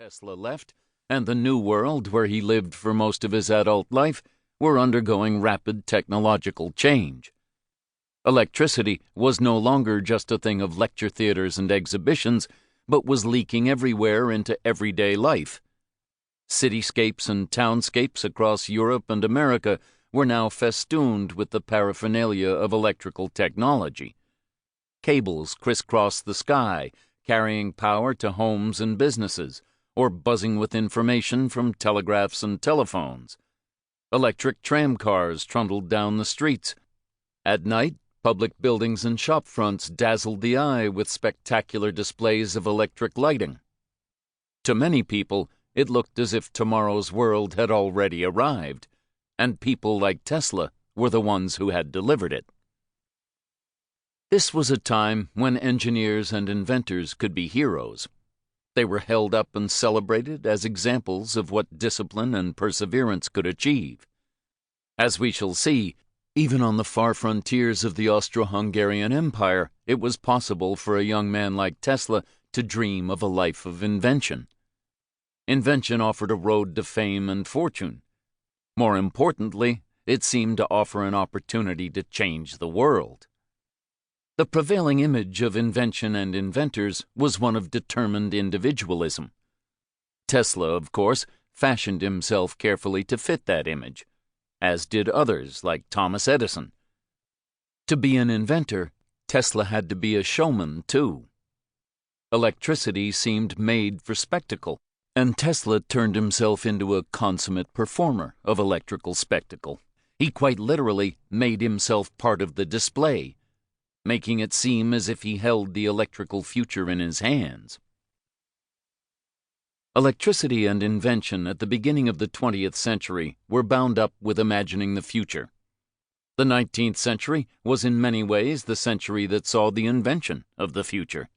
Tesla left, and the new world where he lived for most of his adult life were undergoing rapid technological change. Electricity was no longer just a thing of lecture theaters and exhibitions, but was leaking everywhere into everyday life. Cityscapes and townscapes across Europe and America were now festooned with the paraphernalia of electrical technology. Cables crisscrossed the sky, carrying power to homes and businesses, or buzzing with information from telegraphs and telephones. Electric tramcars trundled down the streets. At night, public buildings and shop fronts dazzled the eye with spectacular displays of electric lighting. To many people, it looked as if tomorrow's world had already arrived, and people like Tesla were the ones who had delivered it. This was a time when engineers and inventors could be heroes. They were held up and celebrated as examples of what discipline and perseverance could achieve. As we shall see, even on the far frontiers of the Austro-Hungarian Empire, it was possible for a young man like Tesla to dream of a life of invention. Invention offered a road to fame and fortune. More importantly, it seemed to offer an opportunity to change the world. The prevailing image of invention and inventors was one of determined individualism. Tesla, of course, fashioned himself carefully to fit that image, as did others like Thomas Edison. To be an inventor, Tesla had to be a showman, too. Electricity seemed made for spectacle, and Tesla turned himself into a consummate performer of electrical spectacle. He quite literally made himself part of the display, making it seem as if he held the electrical future in his hands. Electricity and invention at the beginning of the 20th century were bound up with imagining the future. The 19th century was in many ways the century that saw the invention of the future.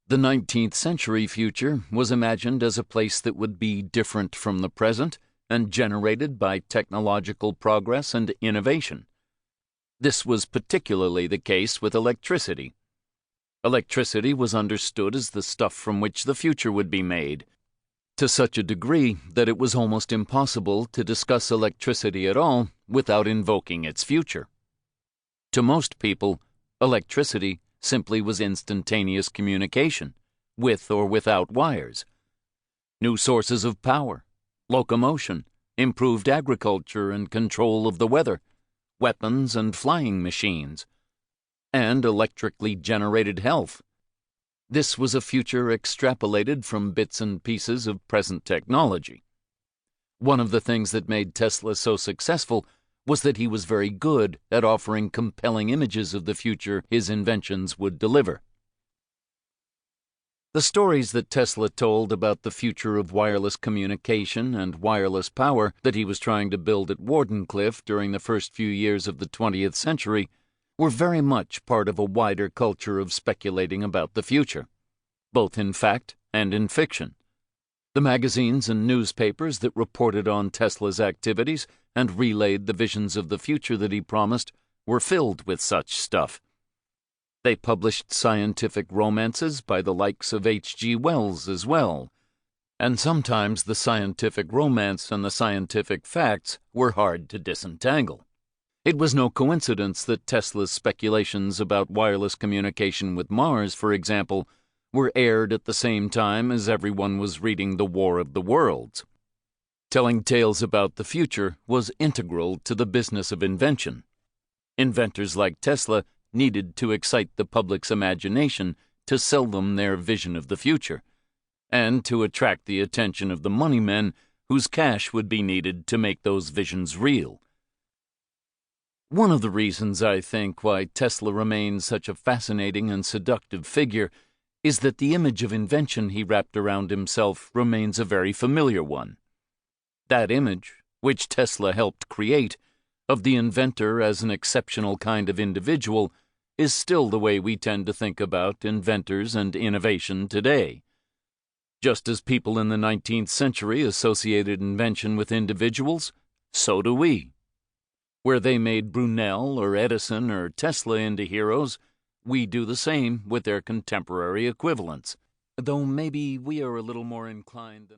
The 19th century future was imagined as a place that would be different from the present and generated by technological progress and innovation. This was particularly the case with electricity. Electricity was understood as the stuff from which the future would be made, to such a degree that it was almost impossible to discuss electricity at all without invoking its future. To most people, electricity simply was instantaneous communication, with or without wires. New sources of power, locomotion, improved agriculture and control of the weather, weapons and flying machines, and electrically generated health. This was a future extrapolated from bits and pieces of present technology. One of the things that made Tesla so successful was that he was very good at offering compelling images of the future his inventions would deliver. The stories that Tesla told about the future of wireless communication and wireless power that he was trying to build at Wardenclyffe during the first few years of the 20th century were very much part of a wider culture of speculating about the future, both in fact and in fiction. The magazines and newspapers that reported on Tesla's activities and relayed the visions of the future that he promised were filled with such stuff. They published scientific romances by the likes of H.G. Wells as well, and sometimes the scientific romance and the scientific facts were hard to disentangle. It was no coincidence that Tesla's speculations about wireless communication with Mars, for example, were aired at the same time as everyone was reading The War of the Worlds. Telling tales about the future was integral to the business of invention. Inventors like Tesla needed to excite the public's imagination to sell them their vision of the future, and to attract the attention of the money men whose cash would be needed to make those visions real. One of the reasons, I think, why Tesla remains such a fascinating and seductive figure is that the image of invention he wrapped around himself remains a very familiar one. That image, which Tesla helped create, of the inventor as an exceptional kind of individual, is still the way we tend to think about inventors and innovation today. Just as people in the 19th century associated invention with individuals, so do we. Where they made Brunel or Edison or Tesla into heroes, we do the same with their contemporary equivalents, though maybe we are a little more inclined than